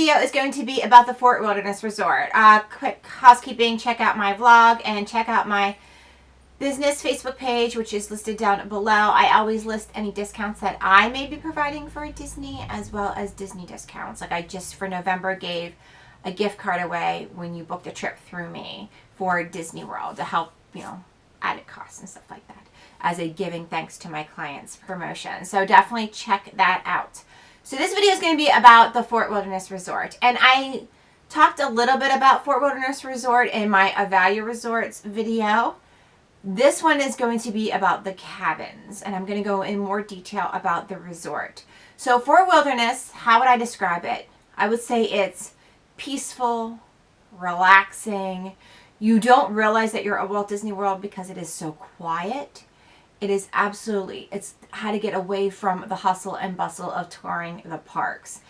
video is going to be about the Fort Wilderness Resort. Quick housekeeping, check out my vlog and check out my business Facebook page, which is listed down below. I always list any discounts that I may be providing for Disney, as well as Disney discounts. Like I just for November gave a gift card away when you booked a trip through me for Disney World to help, added costs and stuff like that as a giving thanks to my clients promotion. So definitely check that out. So this video is going to be about the Fort Wilderness Resort. And I talked a little bit about Fort Wilderness Resort in my Evaluate Resorts video. This one is going to be about the cabins, and I'm going to go in more detail about the resort. So Fort Wilderness, how would I describe it? I would say it's peaceful, relaxing. You don't realize that you're at Walt Disney World because it is so quiet. It is absolutely, it's how to get away from the hustle and bustle of touring the parks.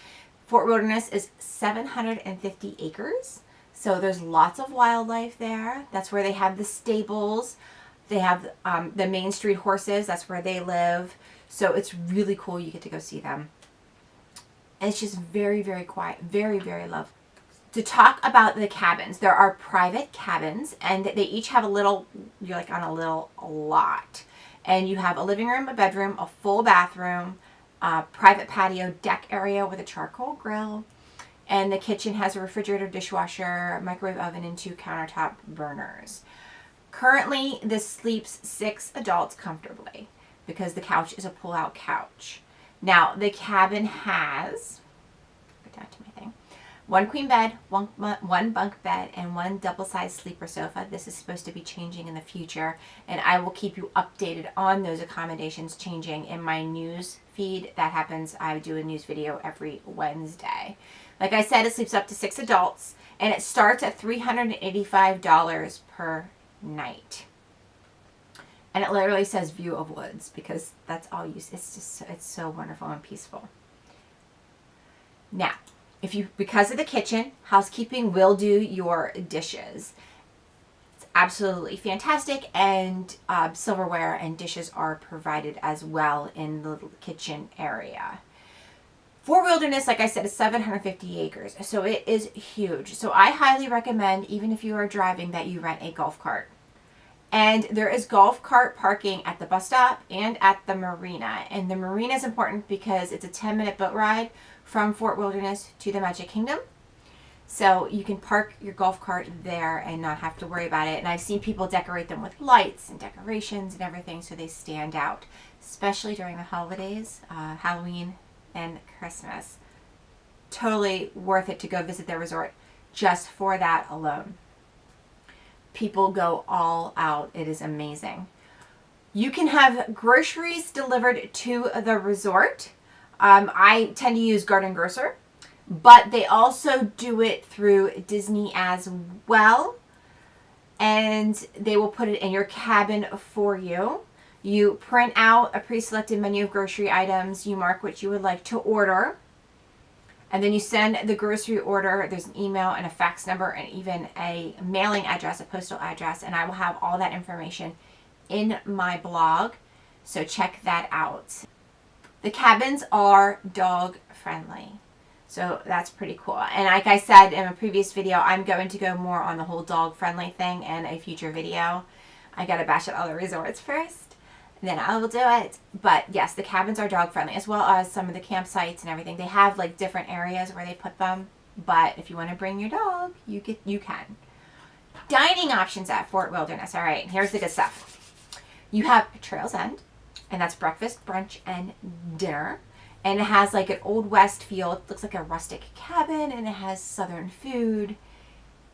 Fort Wilderness is 750 acres, so there's lots of wildlife there. That's where they have the stables. They have the Main Street horses. That's where they live. So it's really cool. You get to go see them. And it's just very, very quiet. Very, very lovely. To talk about the cabins, there are private cabins, and they each have a little, you're like on a little lot. And you have a living room, a bedroom, a full bathroom, a private patio deck area with a charcoal grill. And the kitchen has a refrigerator, dishwasher, microwave oven, and 2 countertop burners. Currently, this sleeps 6 adults comfortably because the couch is a pull-out couch. Now, the cabin has, go down to my thing, 1 queen bed, 1 bunk bed, and 1 double-sized sleeper sofa. This is supposed to be changing in the future, and I will keep you updated on those accommodations changing in my news feed. That happens, I do a news video every Wednesday. Like I said, it sleeps up to 6 adults, and it starts at $385 per night. And it literally says view of woods because that's all you see. It's so wonderful and peaceful. Now, because of the kitchen, housekeeping will do your dishes. It's absolutely fantastic, and silverware and dishes are provided as well in the kitchen area. Fort Wilderness, like I said, is 750 acres, so it is huge. So I highly recommend, even if you are driving, that you rent a golf cart. And there is golf cart parking at the bus stop and at the marina. And the marina is important because it's a 10-minute boat ride from Fort Wilderness to the Magic Kingdom. So you can park your golf cart there and not have to worry about it. And I've seen people decorate them with lights and decorations and everything so they stand out, especially during the holidays, Halloween and Christmas. Totally worth it to go visit their resort just for that alone. People go all out. It is amazing. You can have groceries delivered to the resort. I tend to use Garden Grocer, but they also do it through Disney as well. And they will put it in your cabin for you. You print out a pre-selected menu of grocery items. You mark what you would like to order. And then you send the grocery order. There's an email and a fax number and even a mailing address, a postal address. And I will have all that information in my blog. So check that out. The cabins are dog friendly. So that's pretty cool. And like I said in a previous video, I'm going to go more on the whole dog friendly thing in a future video. I got to bash out all the resorts first. Then I will do it. But yes, the cabins are dog friendly, as well as some of the campsites and everything. They have like different areas where they put them, but if you want to bring your dog, you can. Dining options at Fort Wilderness. All right, here's the good stuff. You have Trails End, and that's breakfast, brunch, and dinner. And it has like an Old West feel. It looks like a rustic cabin, and it has Southern food.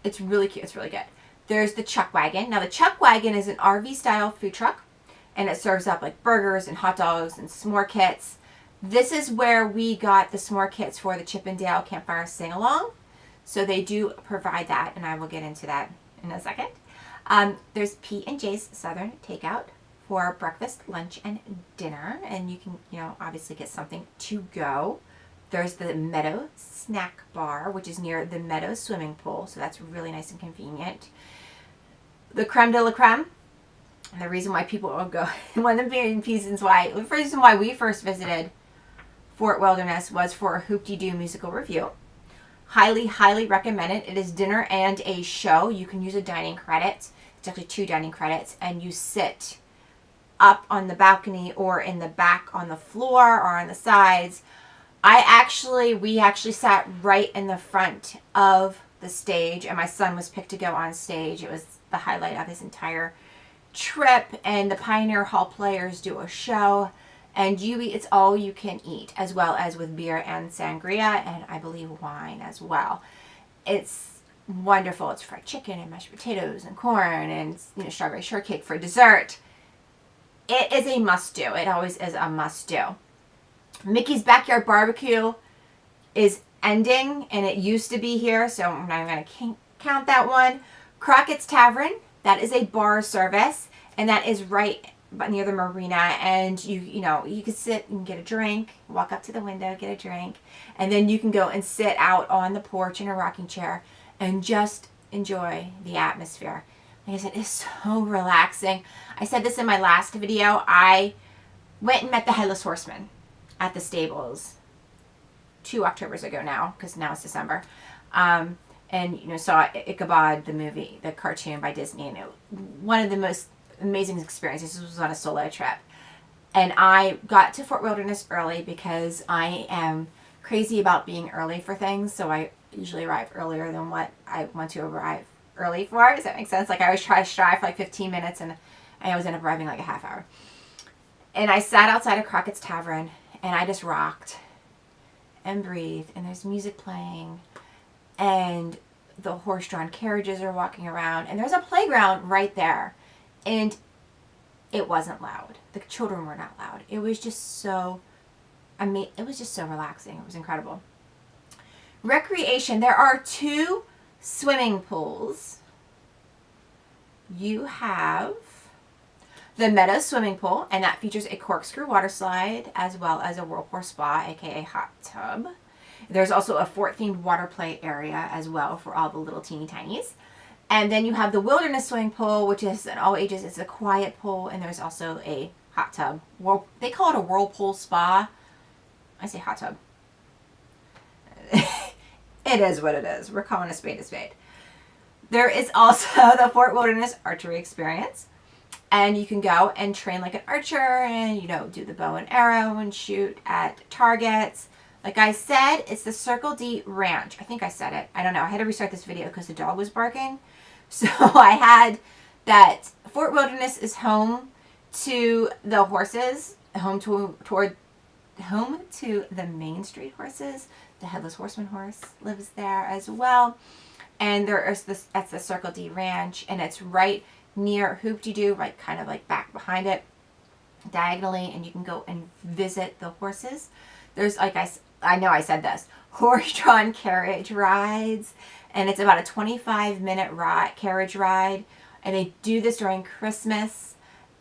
It's really cute. It's really good. There's the Chuck Wagon. Now the Chuck Wagon is an RV style food truck. And it serves up like burgers and hot dogs and s'more kits. This is where we got the s'more kits for the Chippendale Campfire Sing-Along. So they do provide that, and I will get into that in a second. There's P&J's Southern Takeout for breakfast, lunch, and dinner. And you can, obviously get something to go. There's the Meadow Snack Bar, which is near the Meadow Swimming Pool. So that's really nice and convenient. The Creme de la Creme. And the reason why people will go, one of the main reasons why we first visited Fort Wilderness was for a Hoop-Dee-Doo musical review. Highly, highly recommend it. It is dinner and a show. You can use a dining credit. It's actually 2 dining credits, and you sit up on the balcony or in the back on the floor or on the sides. We actually sat right in the front of the stage, and my son was picked to go on stage. It was the highlight of his entire trip, and the Pioneer Hall players do a show, and it's all you can eat, as well as with beer and sangria, and I believe wine as well. It's wonderful. It's fried chicken and mashed potatoes and corn and strawberry shortcake for dessert. It is a must-do. It always is a must-do. Mickey's Backyard Barbecue is ending, and it used to be here, so I'm not going to count that one. Crockett's Tavern, that is a bar service, and that is right near the marina, and you can sit and get a drink, walk up to the window, get a drink, and then you can go and sit out on the porch in a rocking chair and just enjoy the atmosphere. Like I said, it's so relaxing. I said this in my last video. I went and met the Headless Horseman at the stables 2 Octobers ago now, because now it's December. And saw Ichabod, the movie, the cartoon by Disney, and one of the most amazing experiences. This was on a solo trip, and I got to Fort Wilderness early because I am crazy about being early for things. So I usually arrive earlier than what I want to arrive early for. Does that make sense? Like, I always try to strive for like 15 minutes, and I always end up arriving like a half hour. And I sat outside of Crockett's Tavern, and I just rocked and breathed, and there's music playing, and the horse-drawn carriages are walking around, and there's a playground right there, and it wasn't loud. The children were not loud. It was just so, it was just so relaxing. It was incredible. Recreation. There are 2 swimming pools. You have the Meadow swimming pool, and that features a corkscrew water slide as well as a whirlpool spa, aka hot tub. There's also a fort-themed water play area as well for all the little teeny tinies. And then you have the Wilderness swimming pool, which is at all ages. It's a quiet pool, and there's also a hot tub. They call it a whirlpool spa. I say hot tub. It is what it is. We're calling a spade a spade. There is also the Fort Wilderness archery experience. And you can go and train like an archer and, do the bow and arrow and shoot at targets. Like I said, it's the Circle D Ranch. I think I said it. I don't know. I had to restart this video because the dog was barking. So I had that Fort Wilderness is home to the horses, home to the Main Street horses. The Headless Horseman horse lives there as well. And that's the Circle D Ranch, and it's right near Hoop-de-Doo, right kind of like back behind it, diagonally, and you can go and visit the horses. There's, like I know I said this, horse-drawn carriage rides, and it's about a 25-minute carriage ride, and they do this during Christmas,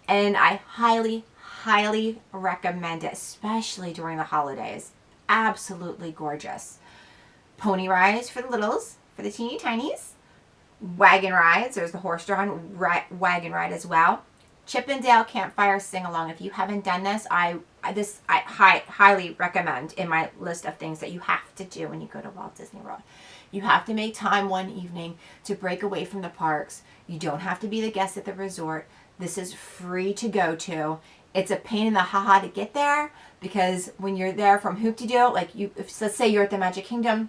and I highly, highly recommend it, especially during the holidays. Absolutely gorgeous. Pony rides for the littles, for the teeny tinies. Wagon rides. There's the horse-drawn wagon ride as well. Chippendale Campfire Sing-Along. If you haven't done this, I highly recommend in my list of things that you have to do when you go to Walt Disney World. You have to make time one evening to break away from the parks. You don't have to be the guest at the resort. This is free to go to. It's a pain in the ha-ha to get there, because when you're there from Hoop-de-Doo, let's say you're at the Magic Kingdom,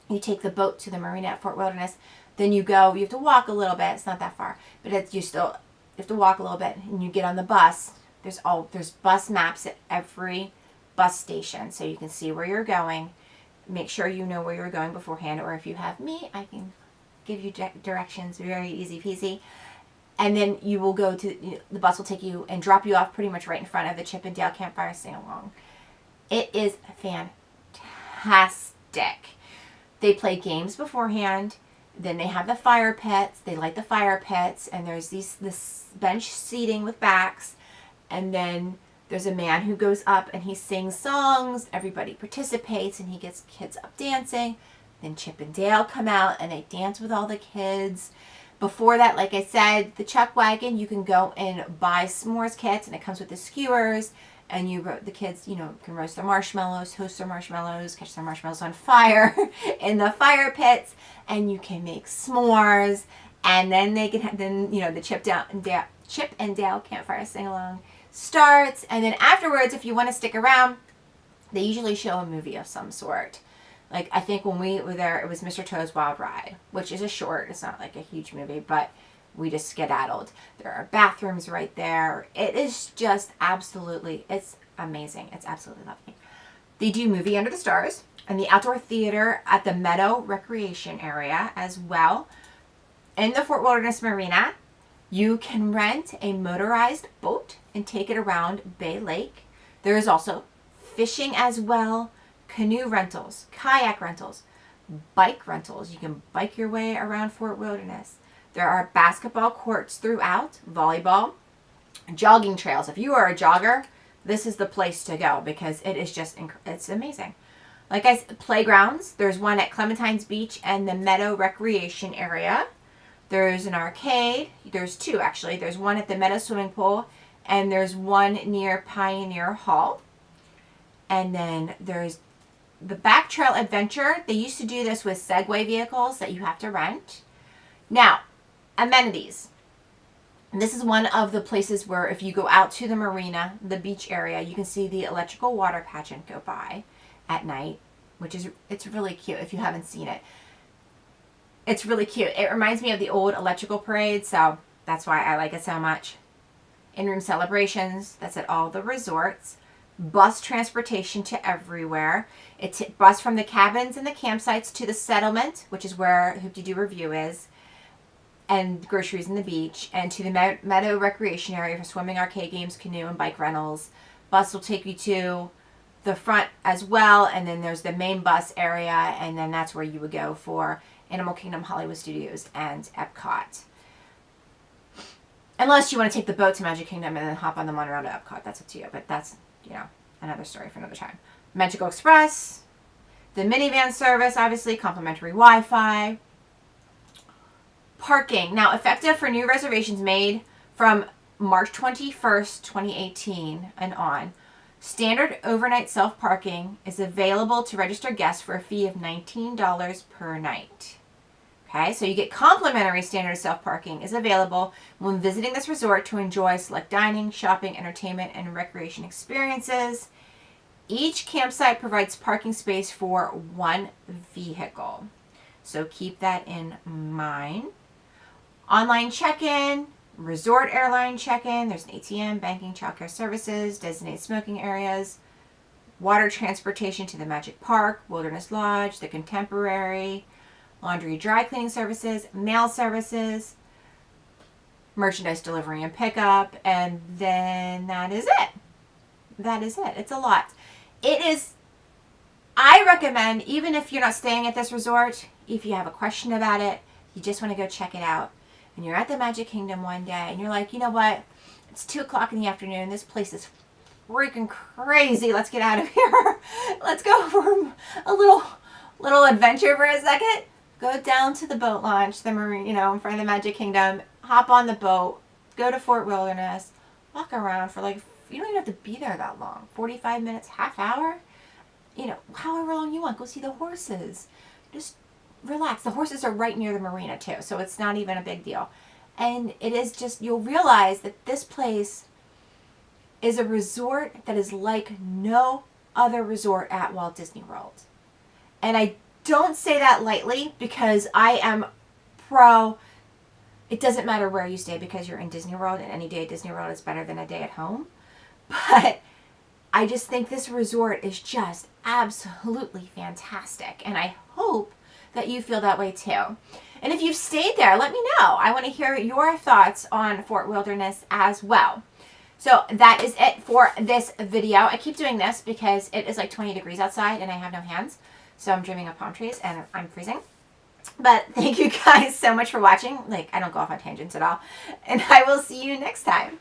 you take the boat to the marina at Fort Wilderness, then you have to walk a little bit. It's not that far, but you have to walk a little bit, and you get on the bus. There's bus maps at every bus station, so you can see where you're going. Make sure you know where you're going beforehand, or if you have me, I can give you directions, very easy peasy. And then you will go to, the bus will take you and drop you off pretty much right in front of the Chippendale Campfire Sing-Along. It is fantastic. They play games beforehand. Then they have the fire pits. They light the fire pits, and there's this bench seating with backs. And then there's a man who goes up and he sings songs. Everybody participates, and he gets kids up dancing. Then Chip and Dale come out, and they dance with all the kids. Before that, like I said, the Chuck Wagon, you can go and buy s'mores kits, and it comes with the skewers and the kids, can roast their marshmallows, toast their marshmallows, catch their marshmallows on fire in the fire pits, and you can make s'mores, and then they can the Chip and Dale campfire sing along starts, and then afterwards, if you want to stick around, they usually show a movie of some sort. Like, I think when we were there, it was Mr. Toad's Wild Ride, which is a short. It's not like a huge movie, but we just skedaddled. There are bathrooms right there. It is just absolutely, it's amazing. It's absolutely lovely. They do Movie Under the Stars and the outdoor theater at the Meadow Recreation Area as well. In the Fort Wilderness Marina, you can rent a motorized boat and take it around Bay Lake. There is also fishing as well, canoe rentals, kayak rentals, bike rentals. You can bike your way around Fort Wilderness. There are basketball courts throughout, volleyball, jogging trails. If you are a jogger, this is the place to go because it is just, it's amazing. Like I said, playgrounds. There's one at Clementine's Beach and the Meadow Recreation Area. There's an arcade. There's two, actually. There's one at the Meadow Swimming Pool, and there's one near Pioneer Hall. And then there's the Back Trail Adventure. They used to do this with Segway vehicles that you have to rent. Now, amenities. And this is one of the places where if you go out to the marina, the beach area, you can see the electrical water pageant go by at night, it's really cute if you haven't seen it. It's really cute. It reminds me of the old electrical parade, so that's why I like it so much. In-room celebrations, that's at all the resorts. Bus transportation to everywhere. It's bus from the cabins and the campsites to the settlement, which is where Hoop-de-Doo Review is, and groceries in the beach, and to the Meadow Recreation Area for swimming, arcade games, canoe, and bike rentals. Bus will take you to the front as well, and then there's the main bus area, and then that's where you would go for Animal Kingdom, Hollywood Studios, and Epcot. Unless you want to take the boat to Magic Kingdom and then hop on the monorail to Epcot. That's up to you, but that's, another story for another time. Magical Express, the minivan service, obviously, complimentary Wi-Fi. Parking. Now, effective for new reservations made from March 21st, 2018 and on, standard overnight self-parking is available to registered guests for a fee of $19 per night. Okay, so you get complimentary standard self-parking is available when visiting this resort to enjoy select dining, shopping, entertainment, and recreation experiences. Each campsite provides parking space for one vehicle. So keep that in mind. Online check-in, resort airline check-in, there's an ATM, banking, childcare services, designated smoking areas, water transportation to the Magic Park, Wilderness Lodge, the Contemporary, laundry dry cleaning services, mail services, merchandise delivery and pickup, and then that is it. That is it. It's a lot. I recommend, even if you're not staying at this resort, if you have a question about it, you just want to go check it out, and you're at the Magic Kingdom one day, and you're like, you know what, it's 2 o'clock in the afternoon, this place is freaking crazy, let's get out of here. Let's go for a little adventure for a second. Go down to the boat launch, the marine, in front of the Magic Kingdom, hop on the boat, go to Fort Wilderness, walk around for you don't even have to be there that long, 45 minutes, half hour, however long you want. Go see the horses. Just relax. The horses are right near the marina too, so it's not even a big deal. And it is just, you'll realize that this place is a resort that is like no other resort at Walt Disney World. And I don't say that lightly because I am pro, it doesn't matter where you stay because you're in Disney World, and any day at Disney World is better than a day at home. But I just think this resort is just absolutely fantastic, and I hope that you feel that way too. And if you've stayed there, let me know. I want to hear your thoughts on Fort Wilderness as well. So that is it for this video. I keep doing this because it is like 20 degrees outside and I have no hands. So I'm dreaming of palm trees and I'm freezing. But thank you guys so much for watching. I don't go off on tangents at all. And I will see you next time.